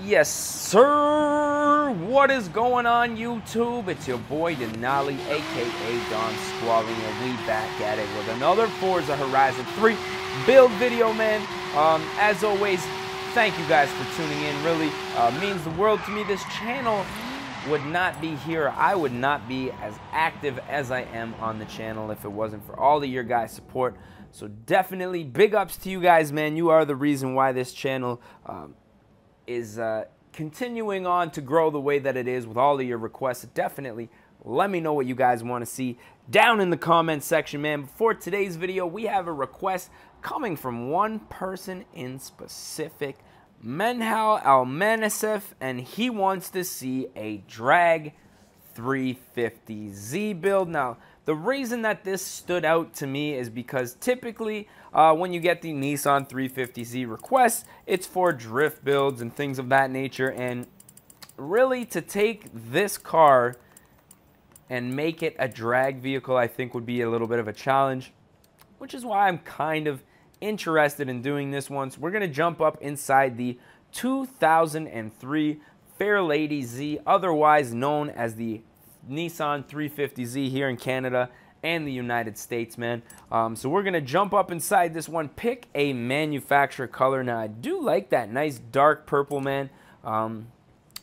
Yes, sir. What is going on, YouTube? It's your boy Denali, aka Don Squally, and we back at it with another Forza Horizon 3 build video, man. As always, thank you guys for tuning in. Really means the world to me. This channel would not be here. I would not be as active as I am on the channel if it wasn't for all of your guys' support. So definitely big ups to you guys, man. You are the reason why this channel is continuing on to grow the way that it is with all of your requests. Definitely let me know what you guys want to see down in the comment section, man. Before today's video, we have a request coming from one person in specific, Menhal Almanasef, and he wants to see a drag 350Z build. Now, the reason that this stood out to me is because typically when you get the Nissan 350Z requests, it's for drift builds and things of that nature. And really, to take this car and make it a drag vehicle, I think would be a little bit of a challenge, which is why I'm kind of interested in doing this one. So we're going to jump up inside the 2003 Fairlady Z, otherwise known as the Nissan 350Z here in Canada and the United States, man. So we're going to jump up inside this one, pick a manufacturer color. Now, I do like that nice dark purple, man.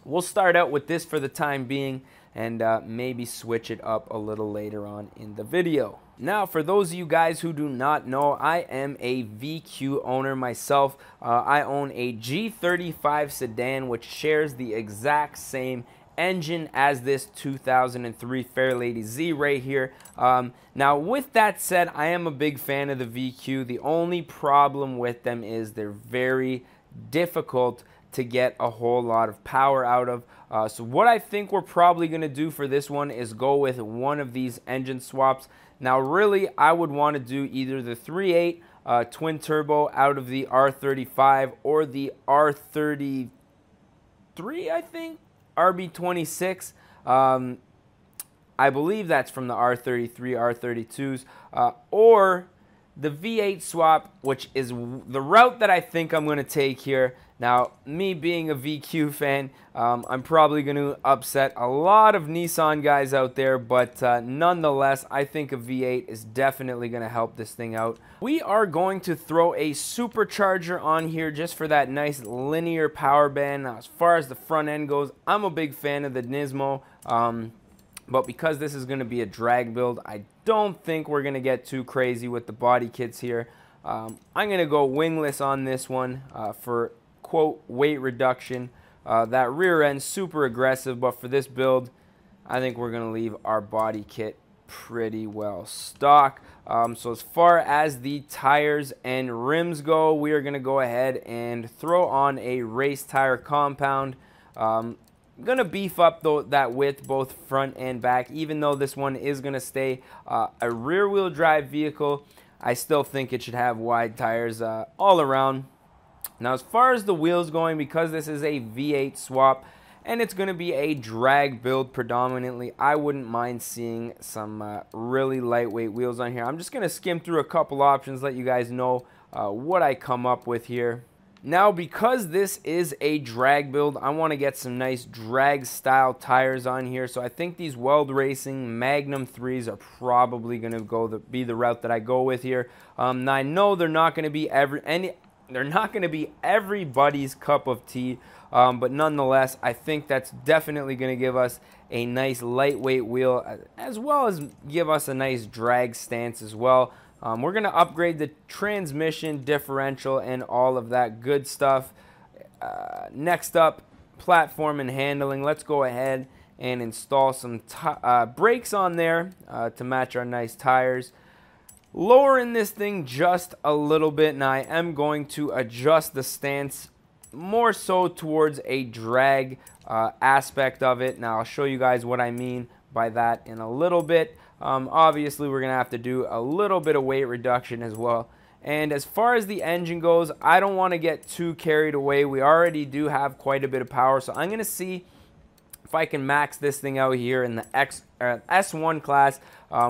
We'll start out with this for the time being and maybe switch it up a little later on in the video. Now, for those of you guys who do not know, I am a VQ owner myself. I own a G35 sedan, which shares the exact same engine as this 2003 Fairlady Z right here. Now, with that said, I am a big fan of the VQ. The only problem with them is they're very difficult to get a whole lot of power out of. So what I think we're probably going to do for this one is go with one of these engine swaps. Now, really, I would want to do either the 3.8 twin turbo out of the R35 or the R33, I think, RB26. I believe that's from the R33, R32s, or the V8 swap, which is the route that I think I'm going to take here. Now, me being a VQ fan, I'm probably going to upset a lot of Nissan guys out there, but nonetheless, I think a V8 is definitely going to help this thing out. We are going to throw a supercharger on here just for that nice linear power band. Now, as far as the front end goes, I'm a big fan of the Nismo, but because this is going to be a drag build, I don't think we're going to get too crazy with the body kits here. I'm going to go wingless on this one for quote weight reduction. That rear end super aggressive, but for this build I think we're going to leave our body kit pretty well stock. So as far as the tires and rims go, we are going to go ahead and throw on a race tire compound. Going to beef up that width both front and back. Even though this one is going to stay a rear wheel drive vehicle, I still think it should have wide tires all around. Now, as far as the wheels going, because this is a V8 swap and it's going to be a drag build predominantly, I wouldn't mind seeing some really lightweight wheels on here. I'm just going to skim through a couple options, let you guys know what I come up with here. Now, because this is a drag build, I want to get some nice drag style tires on here. So I think these Weld Racing Magnum 3s are probably going to be the route that I go with here. Now, I know they're not going to be everybody's cup of tea, but nonetheless, I think that's definitely going to give us a nice lightweight wheel, as well as give us a nice drag stance as well. We're going to upgrade the transmission, differential, and all of that good stuff. Next up, platform and handling. Let's go ahead and install some brakes on there to match our nice tires. Lowering this thing just a little bit. Now, I am going to adjust the stance more so towards a drag aspect of it. Now, I'll show you guys what I mean by that in a little bit. Obviously, we're going to have to do a little bit of weight reduction as well. And as far as the engine goes, I don't want to get too carried away. We already do have quite a bit of power, so I'm going to see if I can max this thing out here in the S1 class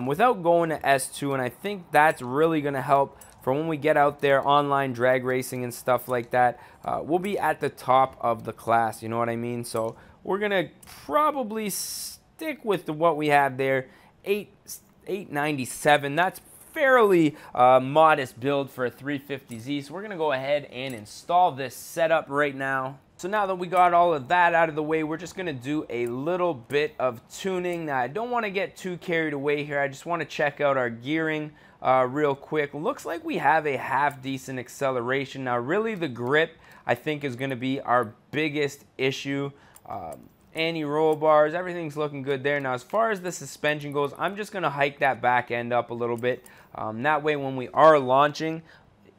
without going to S2, and I think that's really going to help for when we get out there online drag racing and stuff like that, we'll be at the top of the class, you know what I mean? So we're gonna probably stick with what we have there, 897. That's fairly modest build for a 350Z. So we're gonna go ahead and install this setup right now. So now that we got all of that out of the way, we're just gonna do a little bit of tuning. Now I don't want to get too carried away here. I just want to check out our gearing real quick. Looks like we have a half decent acceleration. Now really the grip I think is gonna be our biggest issue. Anti-roll bars, everything's looking good there. Now as far as the suspension goes, I'm just gonna hike that back end up a little bit. That way when we are launching,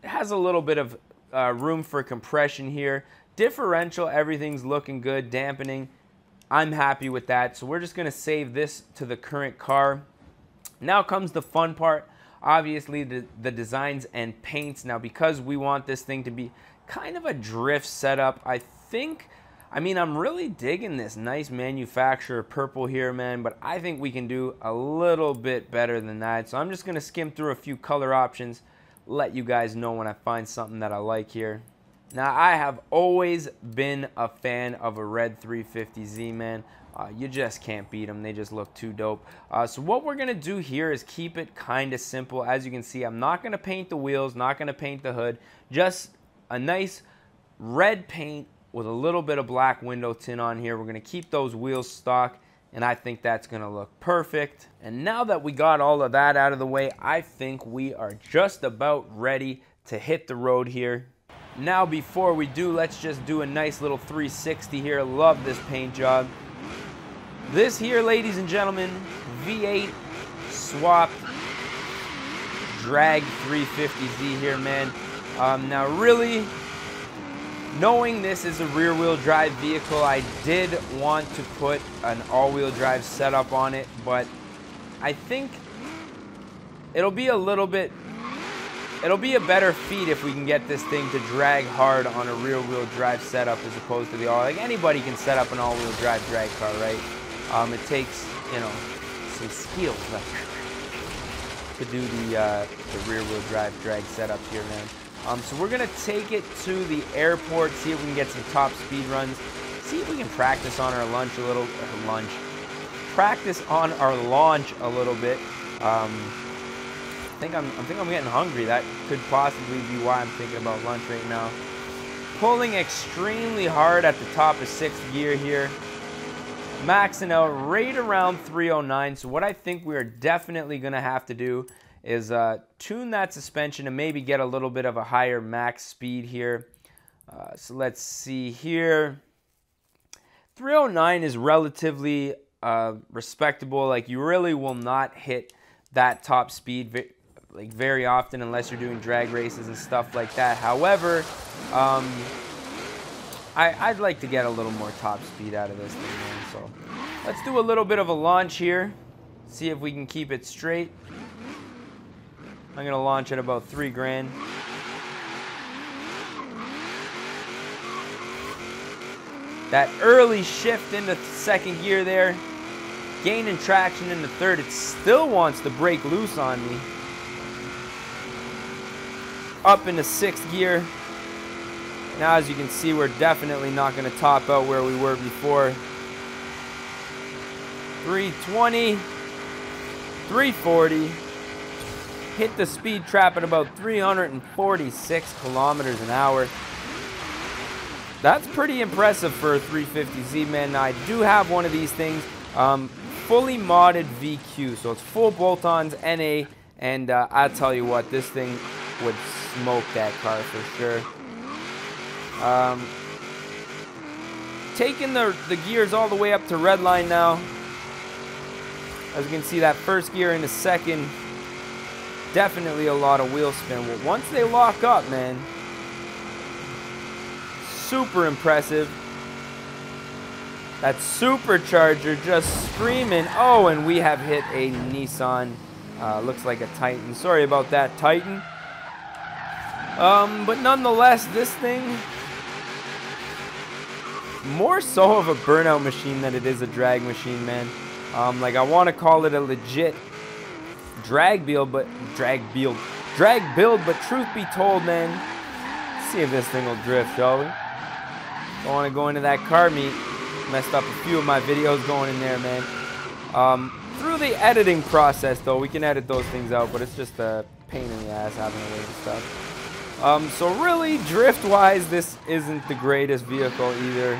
it has a little bit of room for compression here. Differential, everything's looking good. Dampening, I'm happy with that. So we're just gonna save this to the current car. Now comes the fun part. Obviously the designs and paints. Now because we want this thing to be kind of a drift setup, I'm really digging this nice manufacturer purple here, man, but I think we can do a little bit better than that. So I'm just gonna skim through a few color options, let you guys know when I find something that I like here. Now I have always been a fan of a red 350Z, man. You just can't beat them. They just look too dope. So what we're gonna do here is keep it kind of simple. As you can see, I'm not gonna paint the wheels, not gonna paint the hood, just a nice red paint with a little bit of black window tint on here. We're gonna keep those wheels stock, and I think that's gonna look perfect. And now that we got all of that out of the way, I think we are just about ready to hit the road here. Now before we do, let's just do a nice little 360 here. Love this paint job. This here, ladies and gentlemen, V8 swapped drag 350Z here, man. Now really, knowing this is a rear-wheel drive vehicle, I did want to put an all-wheel drive setup on it, but I think it'll be a better feat if we can get this thing to drag hard on a rear-wheel drive setup as opposed to the all. Like anybody can set up an all-wheel drive drag car, right? It takes, you know, some skills to do the rear-wheel drive drag setup here, man. So we're gonna take it to the airport, see if we can get some top speed runs, see if we can practice on our practice on our launch a little bit. I think I'm getting hungry. That could possibly be why I'm thinking about lunch right now. Pulling extremely hard at the top of 6th gear here. Maxing out right around 309. So what I think we are definitely going to have to do is tune that suspension and maybe get a little bit of a higher max speed here. So let's see here. 309 is relatively respectable. Like you really will not hit that top speed very often unless you're doing drag races and stuff like that. However, I'd like to get a little more top speed out of this thing, man. So let's do a little bit of a launch here, see if we can keep it straight. I'm gonna launch at about 3 grand. That early shift into 2nd gear there, gaining traction into 3rd. It still wants to break loose on me. Up into 6th gear. Now as you can see, we're definitely not going to top out where we were before. 320, 340. Hit the speed trap at about 346 kilometers an hour. That's pretty impressive for a 350Z, man. Now I do have one of these things, fully modded VQ, so it's full bolt-ons, NA, and I'll tell you what, this thing would smoke that car for sure. Taking the gears all the way up to red line now. As you can see, that 1st gear into 2nd, definitely a lot of wheel spin. Well, once they lock up, man, super impressive. That supercharger just screaming. Oh, and we have hit a Nissan. Looks like a Titan. Sorry about that, Titan. But nonetheless, this thing, more so of a burnout machine than it is a drag machine, man. Like I want to call it a legit drag build, but drag build, but truth be told, man, let's see if this thing will drift, shall we? Don't want to go into that car meet. Messed up a few of my videos going in there, man. Through the editing process, though, we can edit those things out, but it's just a pain in the ass having to wait and stuff. So really, drift-wise, this isn't the greatest vehicle either.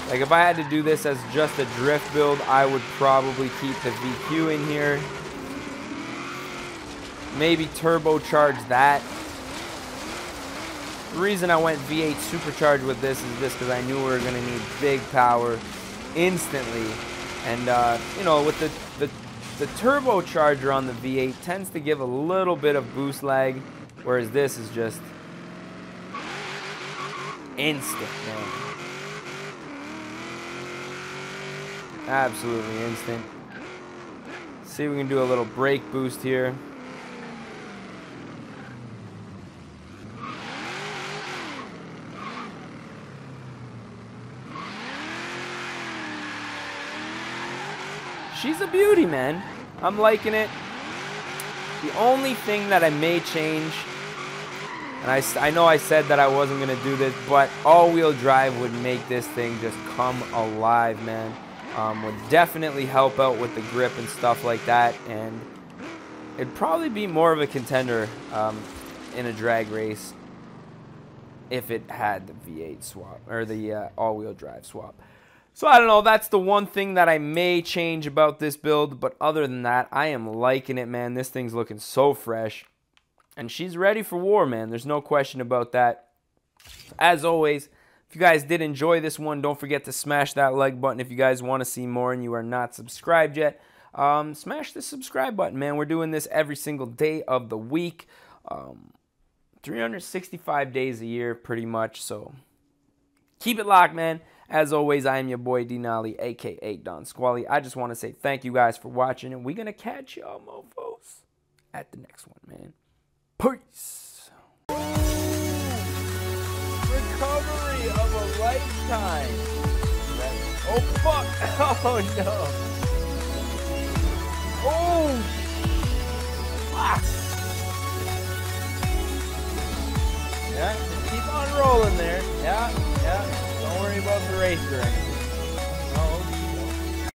Like, if I had to do this as just a drift build, I would probably keep the VQ in here. Maybe turbocharge that. The reason I went V8 supercharged with this is just because I knew we were going to need big power instantly. And, you know, with the turbocharger on the V8 tends to give a little bit of boost lag, whereas this is just instant, man. Absolutely instant. See if we can do a little brake boost here. She's a beauty, man. I'm liking it. The only thing that I may change, and I know I said that I wasn't going to do this, but all-wheel drive would make this thing just come alive, man. Would definitely help out with the grip and stuff like that, and it'd probably be more of a contender in a drag race if it had the V8 swap, or the all-wheel drive swap. So I don't know, that's the one thing that I may change about this build, but other than that, I am liking it, man. This thing's looking so fresh, and she's ready for war, man. There's no question about that. As always, if you guys did enjoy this one, don't forget to smash that like button. If you guys want to see more and you are not subscribed yet, smash the subscribe button, man. We're doing this every single day of the week, 365 days a year, pretty much, so keep it locked, man. As always, I am your boy Denali, a.k.a. Don Squally. I just want to say thank you guys for watching, and we're going to catch y'all mofos at the next one, man. Peace. Recovery of a lifetime. Oh, fuck. Oh, no. Oh, fuck. Yeah, just keep on rolling there. Yeah. Don't worry about the race or anything.